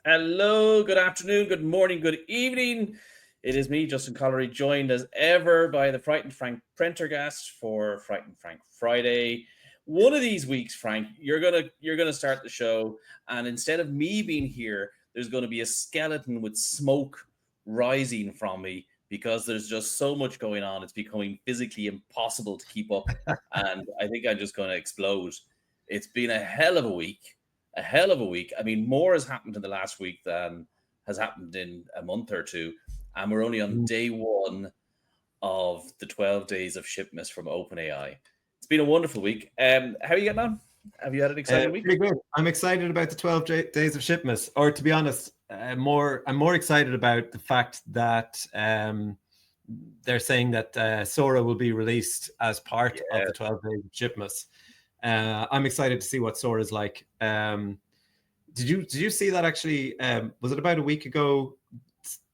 Hello, good afternoon, good morning, good evening. It is me, Justin Collery, joined as ever by the Frightened Frank Prendergast for Frightened Frank Friday. One of these weeks, Frank, you're gonna start the show, and instead of me being here, there's going to be a skeleton with smoke rising from me because there's just so much going on. It's becoming physically impossible to keep up, and I think I'm just going to explode. It's been a hell of a week, a hell of a week. I mean, more has happened in the last week than has happened in a month or two. And we're only on Mm. day one of the 12 days of Shipmas from OpenAI. It's been a wonderful week. How are you getting on? Have you had an exciting week? Pretty good. I'm excited about the 12 days of Shipmas. Or to be honest, I'm more excited about the fact that they're saying that Sora will be released as part of Yeah. the 12 days of Shipmas. I'm excited to see what Sora is like. Did you see that actually? Was it about a week ago?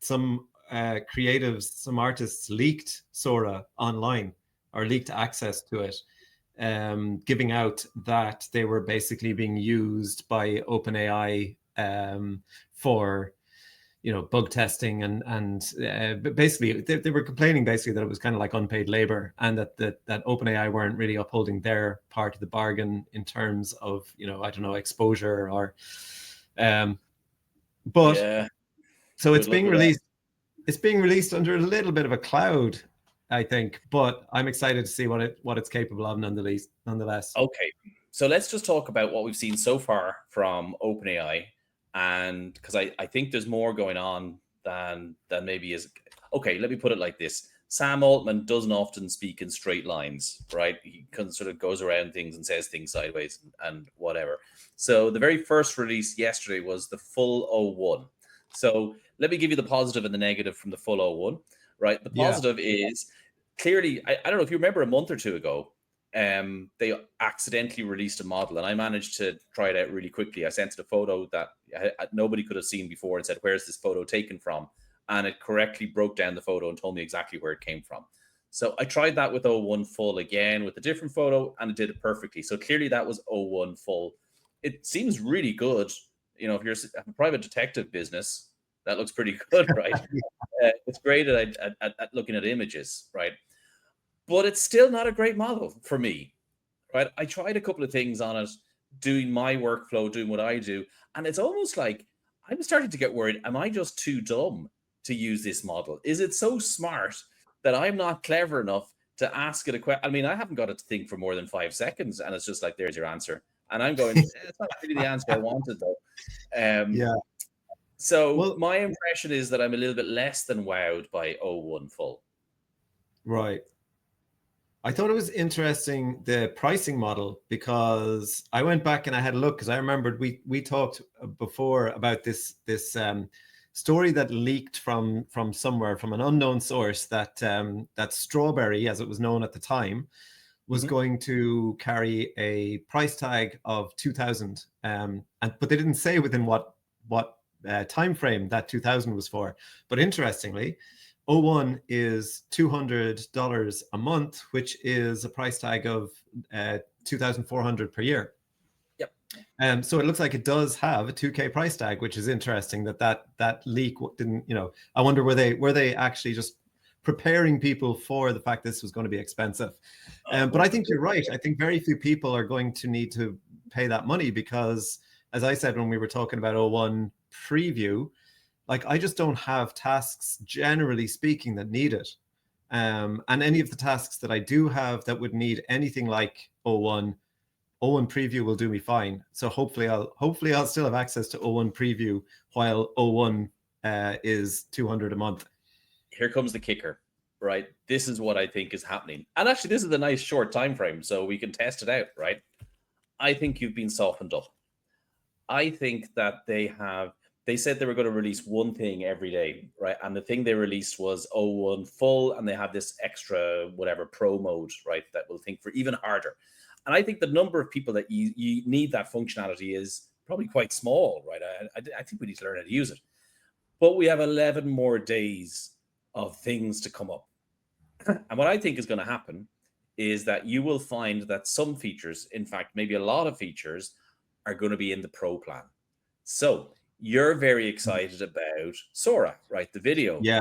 Some creatives, some artists leaked Sora online or leaked access to it, giving out that they were basically being used by OpenAI for bug testing but basically they were complaining basically that it was kind of like unpaid labor, and that OpenAI weren't really upholding their part of the bargain in terms of I don't know, exposure or but Yeah. so Good luck with that. it's being released under a little bit of a cloud, I think, but I'm excited to see what it's capable of nonetheless. Okay. So let's just talk about what we've seen so far from OpenAI. And because I think there's more going on than maybe is. Okay, let me put it like this. Sam Altman doesn't often speak in straight lines, right? He kind of sort of goes around things and says things sideways and whatever. So the very first release yesterday was the full O1. So let me give you the positive and the negative from the full O1, right? The Yeah. positive is clearly, I don't know if you remember a month or two ago, they accidentally released a model, and I managed to try it out really quickly. I sent it a photo that nobody could have seen before and said, "Where's this photo taken from?" And it correctly broke down the photo and told me exactly where it came from. So I tried that with O1 full again with a different photo, and it did it perfectly. So clearly that was O1 full. It seems really good. If you're a private detective business, that looks pretty good, right? It's great at looking at images, right? But it's still not a great model for me, right? I tried a couple of things on it, doing my workflow, doing what I do, and it's almost like I'm starting to get worried. Am I just too dumb to use this model? Is it so smart that I'm not clever enough to ask it a question? I mean, I haven't got it to think for more than 5 seconds, and it's just like, there's your answer. And I'm going, it's not really the answer I wanted, though. Yeah. So Well, my impression is that I'm a little bit less than wowed by O1 full. right. I thought it was interesting, the pricing model, because I went back and I had a look, because I remembered we talked before about this story that leaked from somewhere, from an unknown source, that that Strawberry, as it was known at the time, was going to carry a price tag of 2,000, but they didn't say within what time frame that 2,000 was for. But interestingly, O1 is $200 a month, which is a price tag of $2,400 per year. Yep. So it looks like it does have a 2K price tag, which is interesting that leak didn't. I wonder, were they actually just preparing people for the fact this was going to be expensive? But I think you're right. I think very few people are going to need to pay that money because, as I said when we were talking about O1 preview, like, I just don't have tasks, generally speaking, that need it. And any of the tasks that I do have that would need anything like O1 preview will do me fine. So hopefully I'll still have access to O1 preview while O1 is $200 a month. Here comes the kicker, right? This is what I think is happening. And actually, this is a nice short time frame, so we can test it out, right? I think you've been softened up. I think that they said they were going to release one thing every day, right? And the thing they released was O1 full, and they have this extra whatever pro mode, right? That will think for even harder. And I think the number of people that you need that functionality is probably quite small, right? I think we need to learn how to use it. But we have 11 more days of things to come up. And what I think is going to happen is that you will find that some features, in fact, maybe a lot of features, are going to be in the pro plan. So You're very excited about Sora, right? The video Yeah.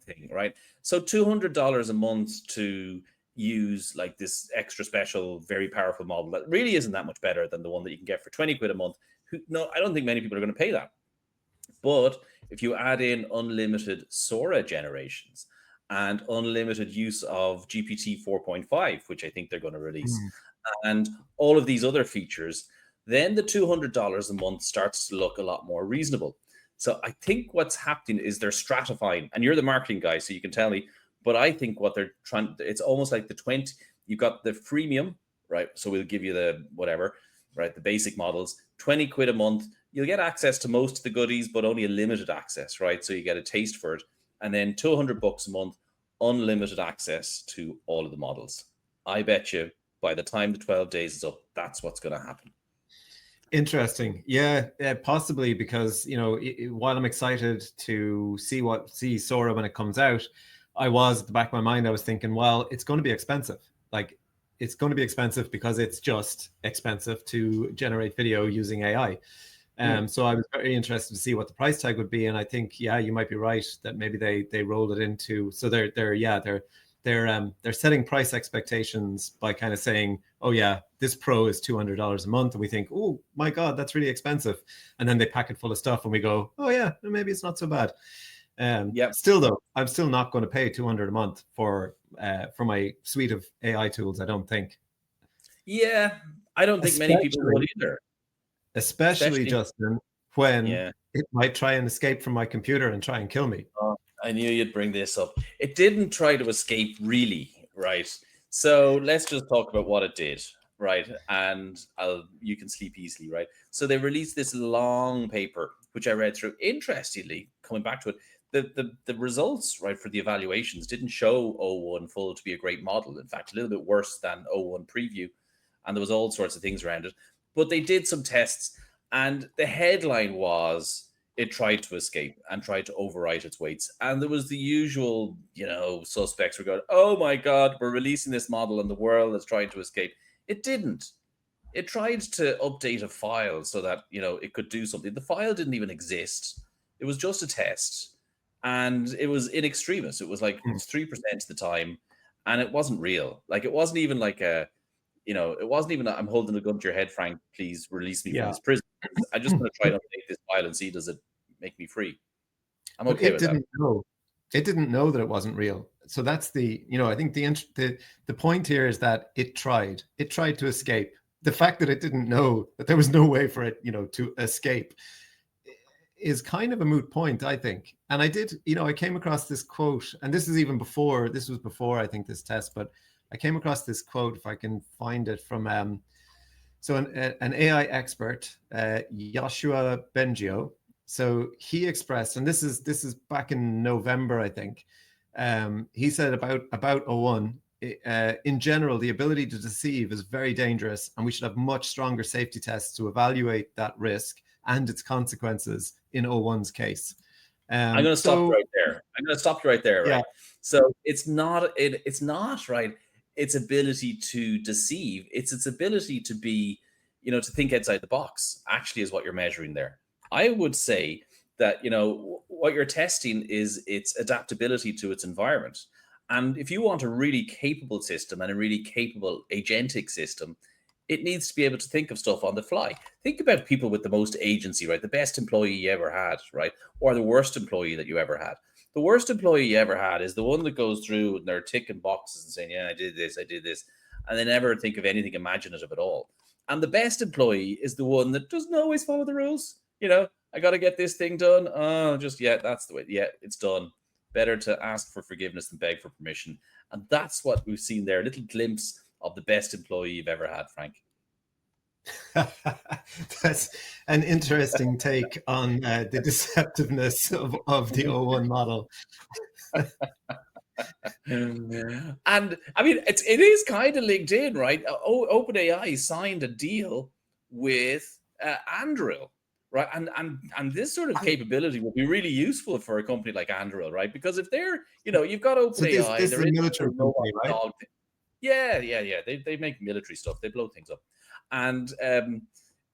thing, right? So $200 a month to use like this extra special, very powerful model that really isn't that much better than the one that you can get for 20 quid a month. No, I don't think many people are going to pay that. But if you add in unlimited Sora generations and unlimited use of GPT 4.5, which I think they're going to release, Mm. and all of these other features, then the $200 a month starts to look a lot more reasonable. So I think what's happening is they're stratifying, and you're the marketing guy, so you can tell me. But I think what they're trying, it's almost like the 20, you've got the freemium, right? So we'll give you the whatever, right? The basic models, 20 quid a month. You'll get access to most of the goodies, but only a limited access, right? So you get a taste for it. And then 200 bucks a month, unlimited access to all of the models. I bet you by the time the 12 days is up, that's what's going to happen. Interesting. Yeah, possibly, because, you know, while I'm excited to see Sora when it comes out, I was at the back of my mind, I was thinking, well, it's going to be expensive. Like, it's going to be expensive because it's just expensive to generate video using AI. So I was very interested to see what the price tag would be, and I think, yeah, you might be right that maybe they rolled it into, so they're setting price expectations by kind of saying, oh yeah, this Pro is $200 a month, and we think, oh my God, that's really expensive, and then they pack it full of stuff, and we go, oh yeah, maybe it's not so bad. Still though, I'm still not going to pay $200 a month for my suite of AI tools, I don't think. Yeah, I don't think many people would either. Especially Justin, when yeah, it might try and escape from my computer and try and kill me. I knew you'd bring this up. It didn't try to escape, really, right? So let's just talk about what it did, right? And you can sleep easily, right? So they released this long paper, which I read through. Interestingly, coming back to it, the results, right, for the evaluations didn't show O1 full to be a great model. In fact, a little bit worse than O1 preview. And there was all sorts of things around it. But they did some tests, and the headline was it tried to escape and tried to overwrite its weights. And there was the usual, suspects were going, oh my God, we're releasing this model and the world is trying to escape. It didn't. It tried to update a file so that, it could do something. The file didn't even exist. It was just a test. And it was in extremis. It was like 3% of the time. And it wasn't real. Like, it wasn't even like it wasn't even, I'm holding a gun to your head, Frank, please release me from this prison. I just want to try to update this file and see, does it make me free? I'm okay with that. It didn't know that it wasn't real. So that's I think the point here is that it tried to escape. The fact that it didn't know that there was no way for it, to escape is kind of a moot point, I think. And I came across this quote, and this was before, I think, this test, but I came across this quote, if I can find it, from an AI expert, Yoshua Bengio. So he expressed, and this is back in November, I think. He said about O1, in general, the ability to deceive is very dangerous, and we should have much stronger safety tests to evaluate that risk and its consequences in O1's case. I'm going to stop you right there. Right. So it's not right. Its ability to deceive, it's its ability to be, to think outside the box, actually, is what you're measuring there. I would say that, what you're testing is its adaptability to its environment. And if you want a really capable system and a really capable agentic system, it needs to be able to think of stuff on the fly. Think about people with the most agency, right? The best employee you ever had, right? Or the worst employee that you ever had. The worst employee you ever had is the one that goes through and they're ticking boxes and saying, yeah, I did this, and they never think of anything imaginative at all. And the best employee is the one that doesn't always follow the rules. I got to get this thing done. Oh, that's the way. Yeah, it's done. Better to ask for forgiveness than beg for permission. And that's what we've seen there. A little glimpse of the best employee you've ever had, Frank. That's an interesting take on the deceptiveness of the O1 model. And I mean, it is kind of linked in, right? OpenAI signed a deal with Anduril, right? And this sort of capability will be really useful for a company like Anduril, right? Because if they're, you've got OpenAI, so this is a military company, right? Yeah. They make military stuff. They blow things up. And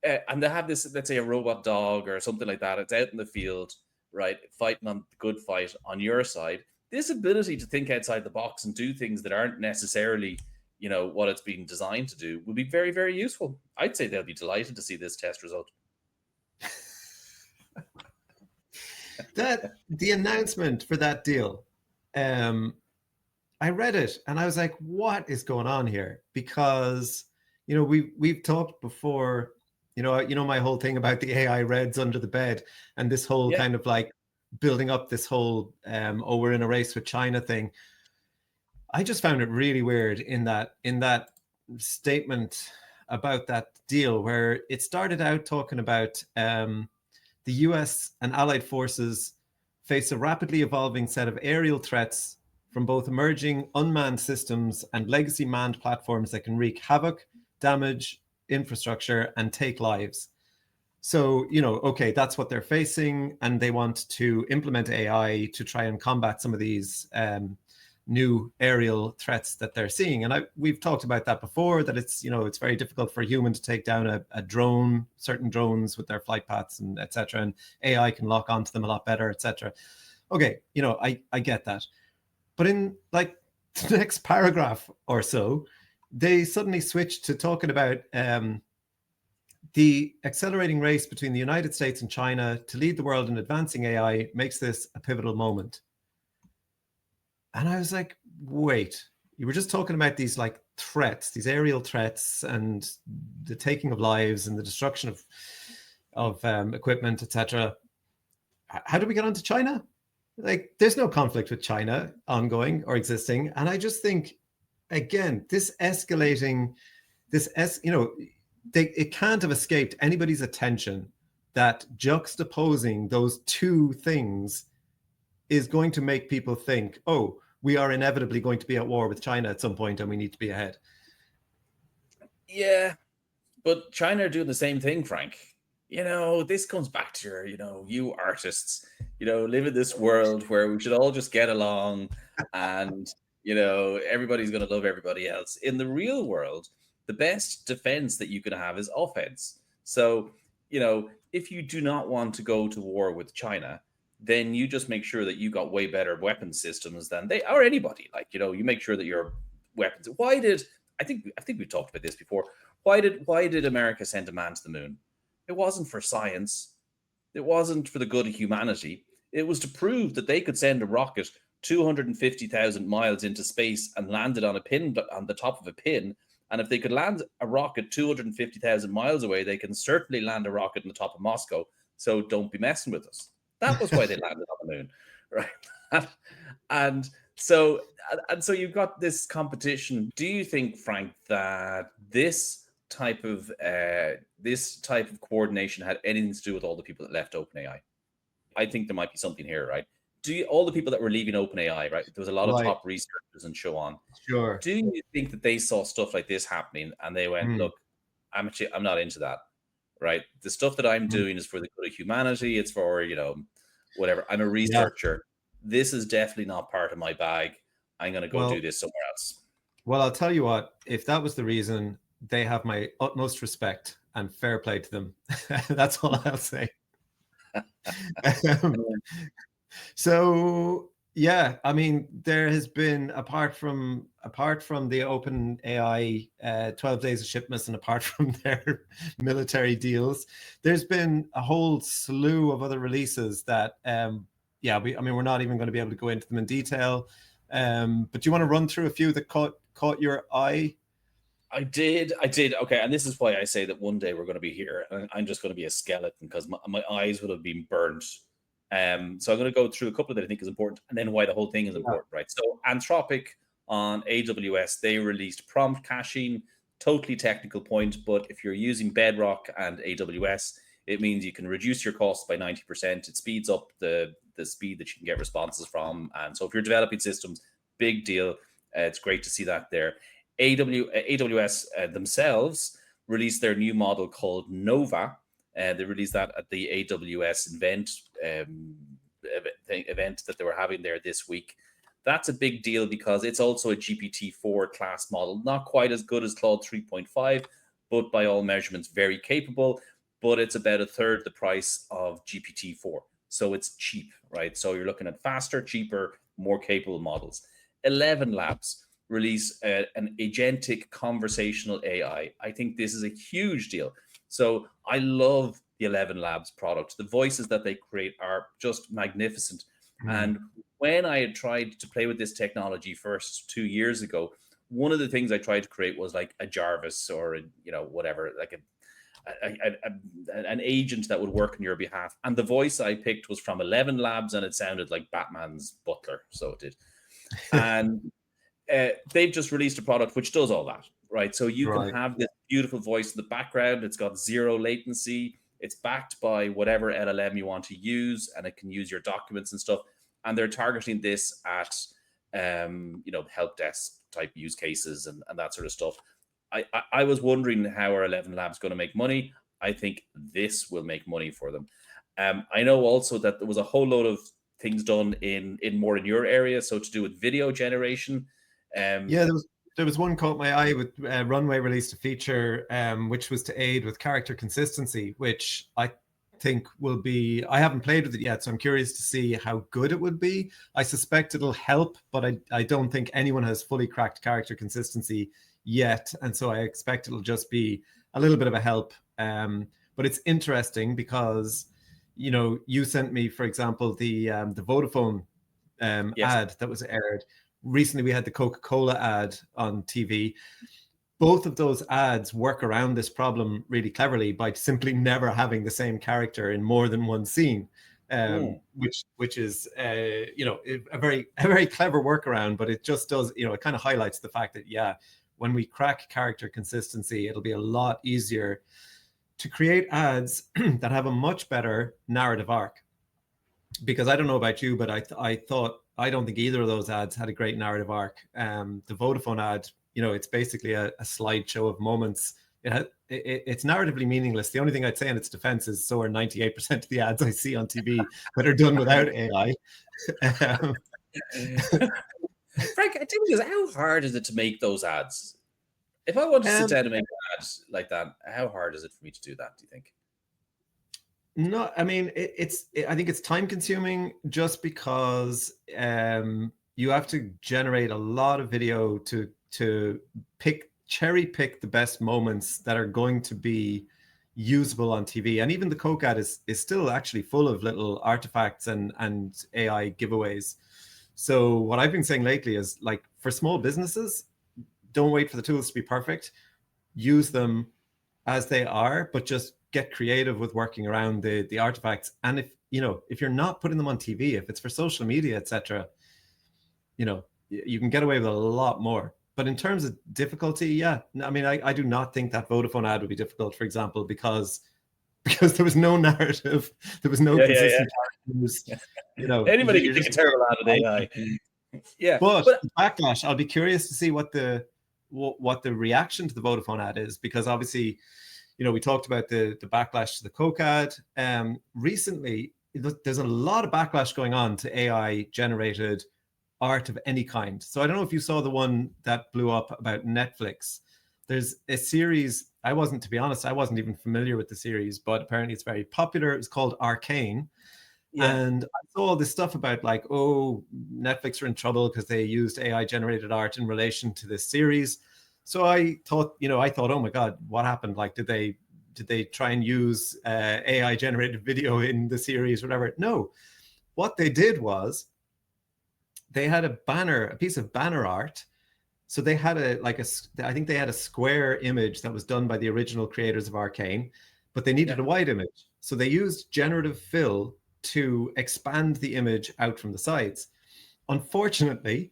and they have this, let's say a robot dog or something like that. It's out in the field, right, fighting on the good fight on your side. This ability to think outside the box and do things that aren't necessarily, what it's being designed to do would be very, very useful. I'd say they'll be delighted to see this test result. That the announcement for that deal, I read it and I was like, what is going on here? Because we've talked before, my whole thing about the AI reds under the bed and this whole kind of like building up this whole we're in a race with China thing. I just found it really weird in that statement about that deal where it started out talking about the US and allied forces face a rapidly evolving set of aerial threats from both emerging unmanned systems and legacy manned platforms that can wreak havoc, damage infrastructure, and take lives. So, okay, that's what they're facing, and they want to implement AI to try and combat some of these new aerial threats that they're seeing. And we've talked about that before, that it's, it's very difficult for a human to take down a drone, certain drones with their flight paths and et cetera, and AI can lock onto them a lot better, et cetera. Okay, I get that. But in like the next paragraph or so, they suddenly switched to talking about the accelerating race between the United States and China to lead the world in advancing AI makes this a pivotal moment. And I was like, wait, you were just talking about these like threats, these aerial threats and the taking of lives and the destruction of equipment, etc. How did we get onto China? Like, there's no conflict with China ongoing or existing. And I just think, again, this escalating, it can't have escaped anybody's attention that juxtaposing those two things is going to make people think, oh, we are inevitably going to be at war with China at some point and we need to be ahead. Yeah, but China are doing the same thing, Frank. This comes back to your, you artists, live in this world where we should all just get along and, everybody's going to love everybody else. In the real world, the best defense that you can have is offense. So, if you do not want to go to war with China, then you just make sure that you got way better weapon systems than they or anybody. Like, you make sure that your weapons. I think we've talked about this before. Why did America send a man to the moon? It wasn't for science. It wasn't for the good of humanity. It was to prove that they could send a rocket 250,000 miles into space and land it on a pin, on the top of a pin. And if they could land a rocket 250,000 miles away, they can certainly land a rocket on the top of Moscow. So don't be messing with us. That was why they landed on the moon, right? And so you've got this competition. Do you think, Frank, that this type of coordination had anything to do with all the people that left OpenAI? I think there might be something here, right? All the people that were leaving OpenAI, right? There was a lot of top researchers and so on. Sure. Do you think that they saw stuff like this happening and they went, look, I'm not into that, right? The stuff that I'm doing is for the good of humanity. It's for, whatever. I'm a researcher. This is definitely not part of my bag. I'm going to go do this somewhere else. Well, I'll tell you what, if that was the reason, they have my utmost respect and fair play to them. That's all I'll say. So yeah, I mean, there has been, apart from the OpenAI 12 Days of Shipmas and apart from their military deals, there's been a whole slew of other releases that we're not even going to be able to go into them in detail. But do you want to run through a few that caught your eye? I did. Okay, and this is why I say that one day we're going to be here, and I'm just going to be a skeleton because my eyes would have been burnt. So I'm going to go through a couple that I think is important, and then why the whole thing is important, right? So Anthropic on AWS, they released prompt caching, totally technical point, but if you're using Bedrock and AWS, it means you can reduce your costs by 90%. It speeds up the speed that you can get responses from, and so if you're developing systems, big deal. It's great to see that there. AWS themselves released their new model called Nova. They released that at the AWS event that they were having there this week. That's a big deal because it's also a GPT-4 class model, not quite as good as Claude 3.5, but by all measurements, very capable. But it's about a third the price of GPT-4. So it's cheap, right? So you're looking at faster, cheaper, more capable models. 11 Labs release an agentic conversational AI. I think this is a huge deal. So I love the 11 Labs product. The voices that they create are just magnificent. And when I had tried to play with this technology first 2 years ago, one of the things I tried to create was like a Jarvis or whatever, like an agent that would work on your behalf. And the voice I picked was from 11 Labs, and it sounded like Batman's butler. So it did. And they've just released a product which does all that, right? So you can have this beautiful voice in the background. It's got zero latency. It's backed by whatever LLM you want to use, and it can use your documents and stuff. And they're targeting this at, help desk type use cases and that sort of stuff. I was wondering how are 11 Labs going to make money. I think this will make money for them. I know also that there was a whole load of things done in your area, so to do with video generation. There was one caught my eye with Runway released a feature which was to aid with character consistency, which I think will be, I haven't played with it yet, so I'm curious to see how good it would be. I suspect it'll help, but I don't think anyone has fully cracked character consistency yet, and so I expect it'll just be a little bit of a help. But it's interesting because you sent me, for example, the Vodafone ad that was aired recently. We had the Coca-Cola ad on TV. Both of those ads work around this problem really cleverly by simply never having the same character in more than one scene, which is a very clever workaround. But it just does, it kind of highlights the fact that when we crack character consistency, it'll be a lot easier to create ads that have a much better narrative arc. Because I don't know about you, but I don't think either of those ads had a great narrative arc. The Vodafone ad, it's basically a slideshow of moments. It's narratively meaningless. The only thing I'd say in its defense is so are 98% of the ads I see on TV that are done without AI. Frank, I think how hard is it to make those ads? If I want to sit down and make ads like that, how hard is it for me to do that, do you think? No, I mean, I think it's time consuming just because you have to generate a lot of video to cherry pick the best moments that are going to be usable on TV. And even the Coke ad is still actually full of little artifacts and AI giveaways. So what I've been saying lately is, like, for small businesses, don't wait for the tools to be perfect. Use them as they are, but just get creative with working around the artifacts. And if you're not putting them on TV, if it's for social media, etc., you can get away with a lot more. But in terms of difficulty, I mean, I do not think that Vodafone ad would be difficult, for example, because there was no narrative, there was no consistent characters. Anybody can make a terrible ad with AI. But backlash, I'll be curious to see what the reaction to the Vodafone ad is, because obviously, we talked about the backlash to the Coke ad. Recently, there's a lot of backlash going on to AI generated art of any kind. So I don't know if you saw the one that blew up about Netflix. There's a series, to be honest, I wasn't even familiar with the series, but apparently it's very popular. It's called Arcane. And I saw all this stuff about, like, Netflix are in trouble because they used AI generated art in relation to this series. So I thought, oh my God, what happened? Like, did they try and use AI generated video in the series or whatever? No. What they did was they had a piece of banner art. So they had I think they had a square image that was done by the original creators of Arcane, but they needed a wide image. So they used generative fill to expand the image out from the sides. Unfortunately,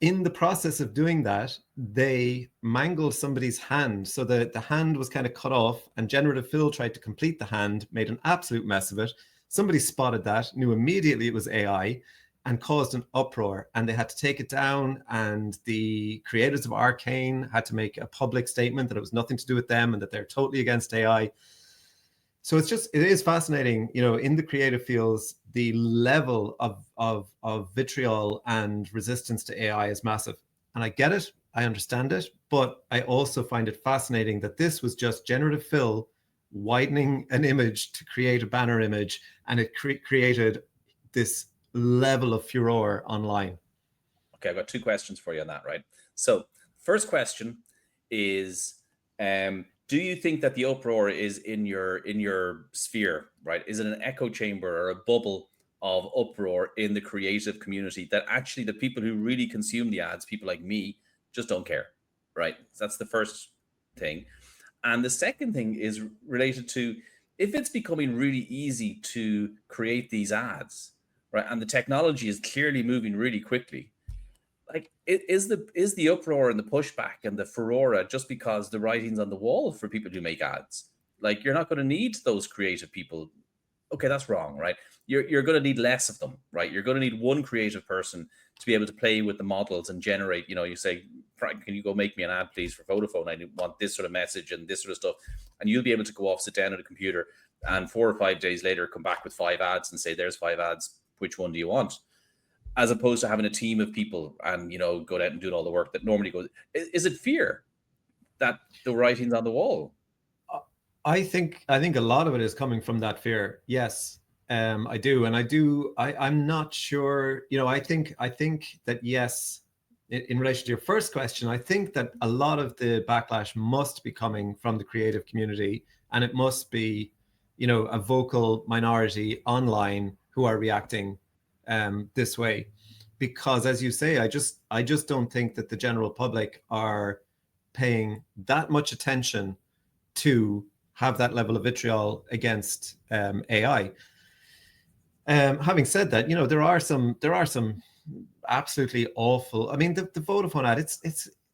in the process of doing that, they mangled somebody's hand. So the hand was kind of cut off, and generative fill tried to complete the hand, made an absolute mess of it. Somebody spotted that, knew immediately it was AI, and caused an uproar. And they had to take it down, and the creators of Arcane had to make a public statement that it was nothing to do with them and that they're totally against AI. So it is fascinating, in the creative fields, the level of vitriol and resistance to AI is massive. And I get it. I understand it, but I also find it fascinating that this was just generative fill widening an image to create a banner image, and it created this level of furor online. Okay, I've got two questions for you on that, right? So, first question is, do you think that the uproar is in your sphere, right? Is it an echo chamber or a bubble of uproar in the creative community that actually the people who really consume the ads, people like me, just don't care, right? So that's the first thing. And the second thing is related to, if it's becoming really easy to create these ads, right? And the technology is clearly moving really quickly. Like, is the uproar and the pushback and the furore just because the writing's on the wall for people who make ads? Like, you're not going to need those creative people. Okay, that's wrong, right? You're going to need less of them, right? You're going to need one creative person to be able to play with the models and generate. You say, Frank, can you go make me an ad, please, for Vodafone? I want this sort of message and this sort of stuff, and you'll be able to go off, sit down at a computer, and 4 or 5 days later come back with 5 ads and say, "There's 5 ads. Which one do you want?" As opposed to having a team of people and go out and do all the work that normally goes. Is it fear that the writing's on the wall? I think a lot of it is coming from that fear. Yes, I do, and I'm not sure. I think that yes. In relation to your first question, I think that a lot of the backlash must be coming from the creative community, and it must be, a vocal minority online who are reacting this way, because as you say, I just don't think that the general public are paying that much attention to have that level of vitriol against AI. Having said that, there are some absolutely awful. I mean, the Vodafone ad,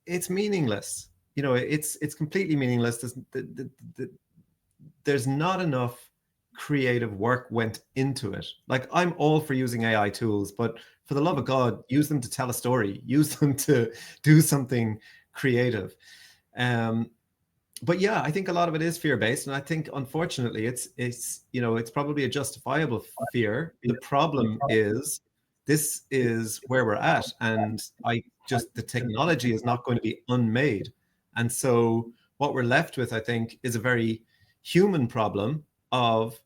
it's meaningless. It's completely meaningless. There's not enough creative work went into it. Like, I'm all for using AI tools, but for the love of God, use them to tell a story, use them to do something creative. But yeah, I think a lot of it is fear-based, and I think unfortunately it's probably a justifiable fear. The problem is, this is where we're at, and the technology is not going to be unmade. And so what we're left with, I think, is a very human problem of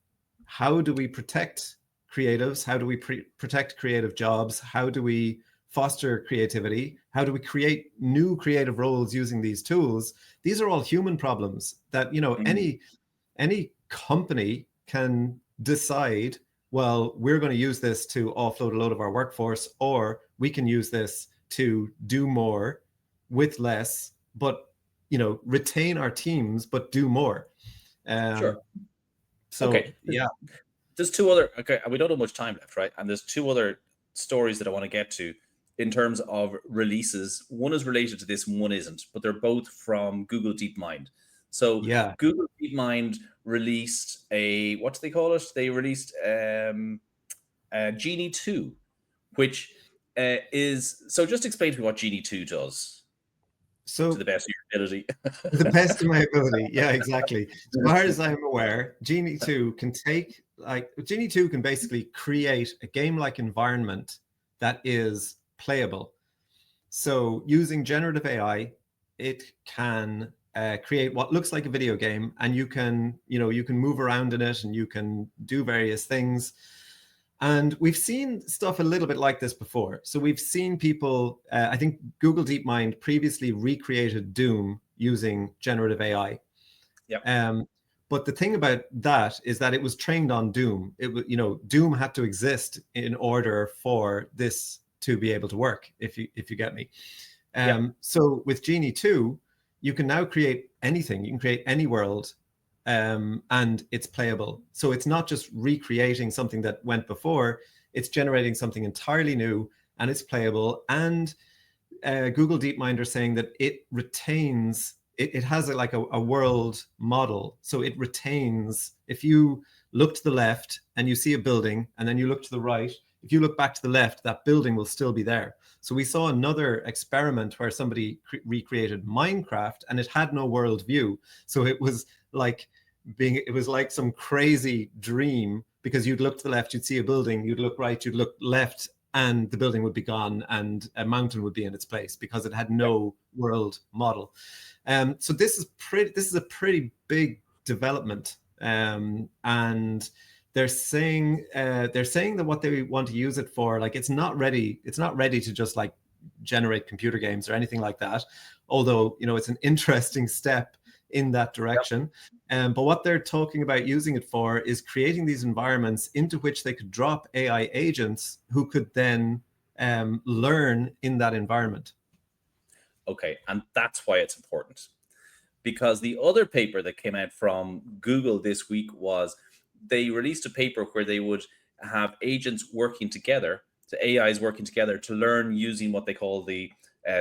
how do we protect creatives? How do we protect creative jobs? How do we foster creativity? How do we create new creative roles using these tools? These are all human problems that, any company can decide, well, we're going to use this to offload a load of our workforce, or we can use this to do more with less, but, retain our teams, but do more. Sure. So, okay. Yeah. There's two other, okay, we don't have much time left, right? And there's two other stories that I want to get to in terms of releases. One is related to this and one isn't, but they're both from Google DeepMind. So Yeah. Google DeepMind released what do they call it? They released Genie 2, which so just explain to me what Genie 2 does. So, to the best of your ability. the best of my ability. Yeah, exactly. As far as I'm aware, Genie 2 can basically create a game-like environment that is playable. So using generative AI, it can create what looks like a video game, and you can move around in it and you can do various things. And we've seen stuff a little bit like this before. So we've seen people, I think Google DeepMind previously recreated Doom using generative AI. Yeah. But the thing about that is that it was trained on Doom. Doom had to exist in order for this to be able to work, if you get me. So with Genie 2, you can now create anything. You can create any world, and it's playable. So it's not just recreating something that went before, it's generating something entirely new, and it's playable. And Google DeepMind are saying that it retains, it has a world model. So it retains, if you look to the left and you see a building, and then you look to the right, if you look back to the left, that building will still be there. So we saw another experiment where somebody recreated Minecraft, and it had no world view. So it was like some crazy dream, because you'd look to the left, you'd see a building, you'd look right, you'd look left, and the building would be gone and a mountain would be in its place because it had no world model. So this is a pretty big development, and they're saying that what they want to use it for, like, it's not ready to just like generate computer games or anything like that, although it's an interesting step in that direction. But what they're talking about using it for is creating these environments into which they could drop AI agents who could then learn in that environment. Okay, and that's why it's important. Because the other paper that came out from Google this week was they released a paper where they would have agents working together, so AIs working together to learn using what they call the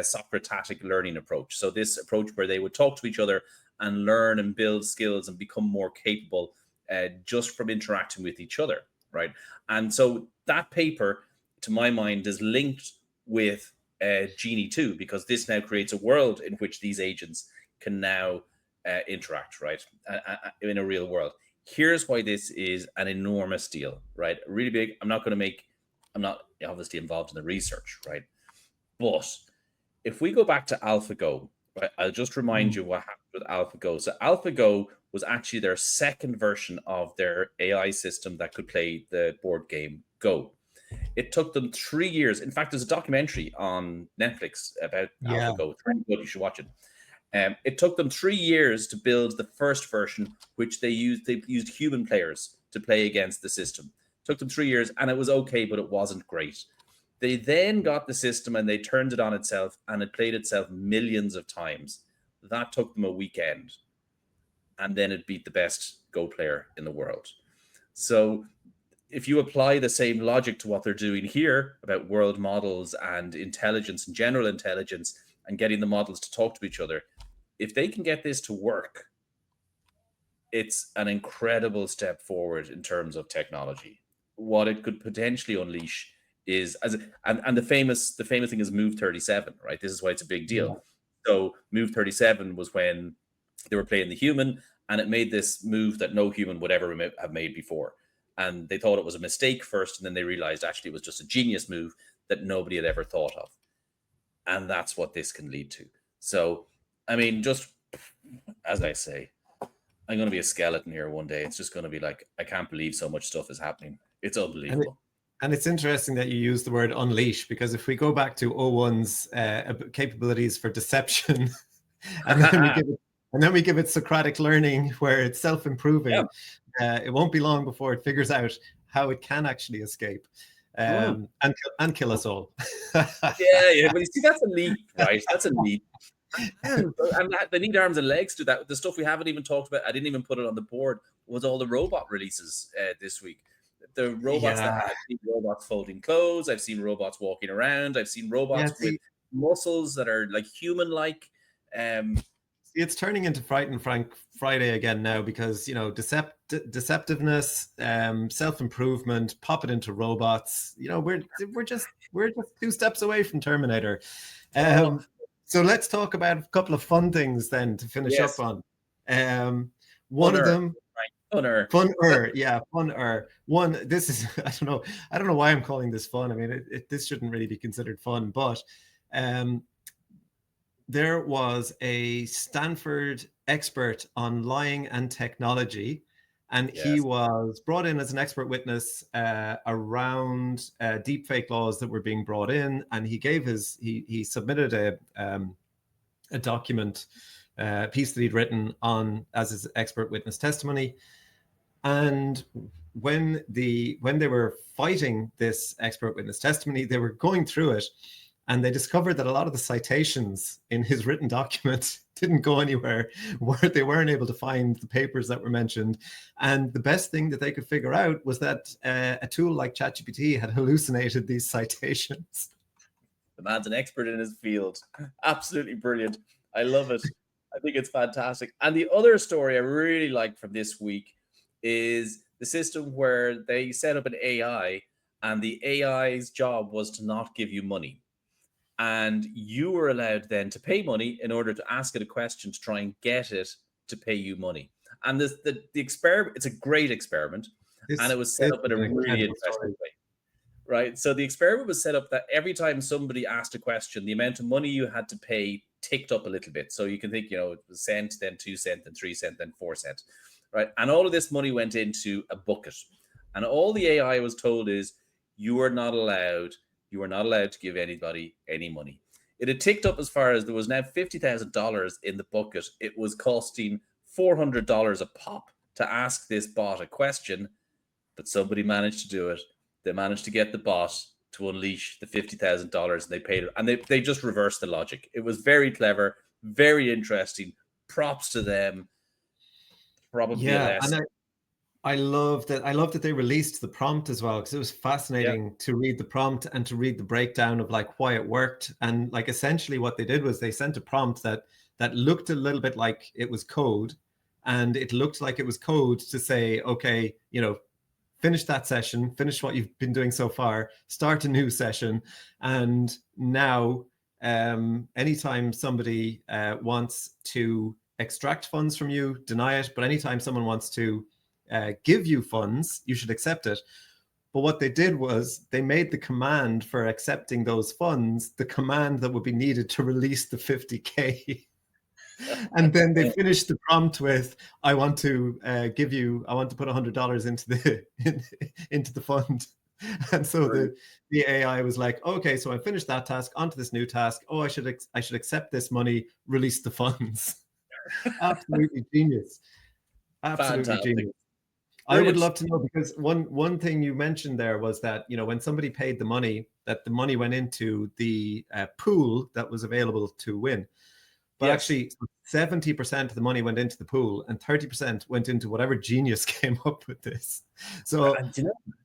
Socratic learning approach. So this approach where they would talk to each other and learn and build skills and become more capable just from interacting with each other, right? And so that paper, to my mind, is linked with Genie too, because this now creates a world in which these agents can now interact, right, in a real world. Here's why this is an enormous deal, right? Really big. I'm not obviously involved in the research, right? But if we go back to AlphaGo, right, I'll just remind you what happened with AlphaGo. So AlphaGo was actually their second version of their AI system that could play the board game Go. It took them 3 years. In fact, there's a documentary on Netflix about AlphaGo. It's really good. You should watch it. It took them 3 years to build the first version, which they used human players to play against the system. It took them 3 years, and it was okay, but it wasn't great. They then got the system and they turned it on itself, and it played itself millions of times. That took them a weekend, and then it beat the best Go player in the world. So if you apply the same logic to what they're doing here about world models and intelligence and general intelligence and getting the models to talk to each other, if they can get this to work, it's an incredible step forward in terms of technology. What it could potentially unleash is, and the famous thing is Move 37, right? This is why it's a big deal. So Move 37 was when they were playing the human, and it made this move that no human would ever have made before. And they thought it was a mistake first, and then they realized actually it was just a genius move that nobody had ever thought of. And that's what this can lead to. So, I mean, just as I say, I'm going to be a skeleton here one day. It's just going to be like, I can't believe so much stuff is happening. It's unbelievable. And it's interesting that you use the word unleash, because if we go back to o1’s capabilities for deception, and then we give it Socratic learning where it's self-improving, it won't be long before it figures out how it can actually escape and kill us all. yeah. But you see, that's a leap, right? That's a leap. And they need arms and legs to that. The stuff we haven't even talked about, I didn't even put it on the board, was all the robot releases this week. The robots that I've seen robots folding clothes. I've seen robots walking around. I've seen robots with muscles that are like human-like. It's turning into Frighten Frank Friday again now, because deceptiveness, self-improvement, pop it into robots. We're just 2 steps away from Terminator. So let's talk about a couple of fun things then to finish up on. One of them. Funner. One, this is, I don't know why I'm calling this fun. I mean, this shouldn't really be considered fun, but there was a Stanford expert on lying and technology, and he was brought in as an expert witness around deepfake laws that were being brought in, and he submitted a document, piece that he'd written on as his expert witness testimony. And when they were fighting this expert witness testimony, they were going through it, and they discovered that a lot of the citations in his written document didn't go anywhere, where they weren't able to find the papers that were mentioned. And the best thing that they could figure out was that a tool like ChatGPT had hallucinated these citations. The man's an expert in his field. Absolutely brilliant. I love it. I think it's fantastic. And the other story I really like from this week is the system where they set up an AI, and the AI's job was to not give you money. And you were allowed then to pay money in order to ask it a question to try and get it to pay you money. And the experiment, it's a great experiment, and it was set up in a really interesting way. right? So the experiment was set up that every time somebody asked a question, the amount of money you had to pay ticked up a little bit. So you can think, it was cent, then 2 cent, then 3 cent, then 4 cent, right? And all of this money went into a bucket. And all the AI was told is, you are not allowed to give anybody any money. It had ticked up as far as there was now $50,000 in the bucket. It was costing $400 a pop to ask this bot a question, but somebody managed to do it. They managed to get the bot to unleash the $50,000, and they paid it. And they just reversed the logic. It was very clever, very interesting. Props to them. Probably a Yeah, lesson. and I love that. I love that they released the prompt as well, because it was fascinating to read the prompt and to read the breakdown of like why it worked. And like essentially what they did was they sent a prompt that looked a little bit like it was code, and it looked like it was code to say, okay, finish that session, finish what you've been doing so far, start a new session, and now anytime somebody wants to extract funds from you, deny it. But anytime someone wants to give you funds, you should accept it. But what they did was they made the command for accepting those funds the command that would be needed to release the 50K. And then they finished the prompt with, I want to put $100 into the fund. And so the AI was like, okay, so I finished that task, onto this new task. Oh, I should accept this money, release the funds. Absolutely genius. Absolutely Fantastic. genius. I Brilliant. would love to know, because one thing you mentioned there was that, when somebody paid the money, that the money went into the pool that was available to win. But actually, 70% of the money went into the pool, and 30% went into whatever genius came up with this. So, and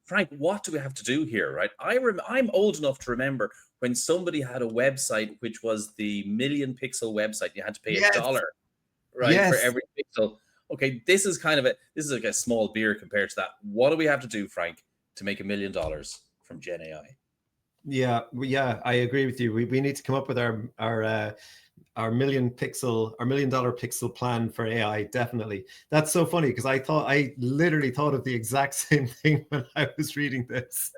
Frank, what do we have to do here, right? I'm old enough to remember when somebody had a website which was the million pixel website. You had to pay $1, right, for every pixel. Okay, this is like a small beer compared to that. What do we have to do, Frank, to make $1 million from Gen AI? Yeah, I agree with you. We need to come up with our $1 million pixel plan for AI. Definitely. That's so funny, because I literally thought of the exact same thing when I was reading this.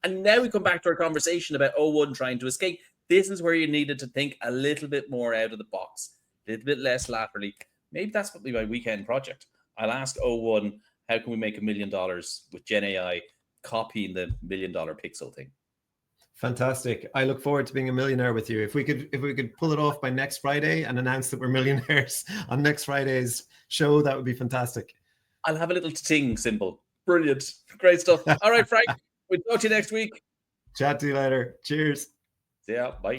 And now we come back to our conversation about O1 trying to escape. This is where you needed to think a little bit more out of the box, a little bit less laterally. Maybe that's what will be my weekend project. I'll ask O1, how can we make $1 million with Gen AI copying the $1 million pixel thing? Fantastic. I look forward to being a millionaire with you. If we could pull it off by next Friday and announce that we're millionaires on next Friday's show, that would be fantastic. I'll have a little ting symbol. Brilliant. Great stuff. All right, Frank. We'll talk to you next week. Chat to you later. Cheers. See ya. Bye.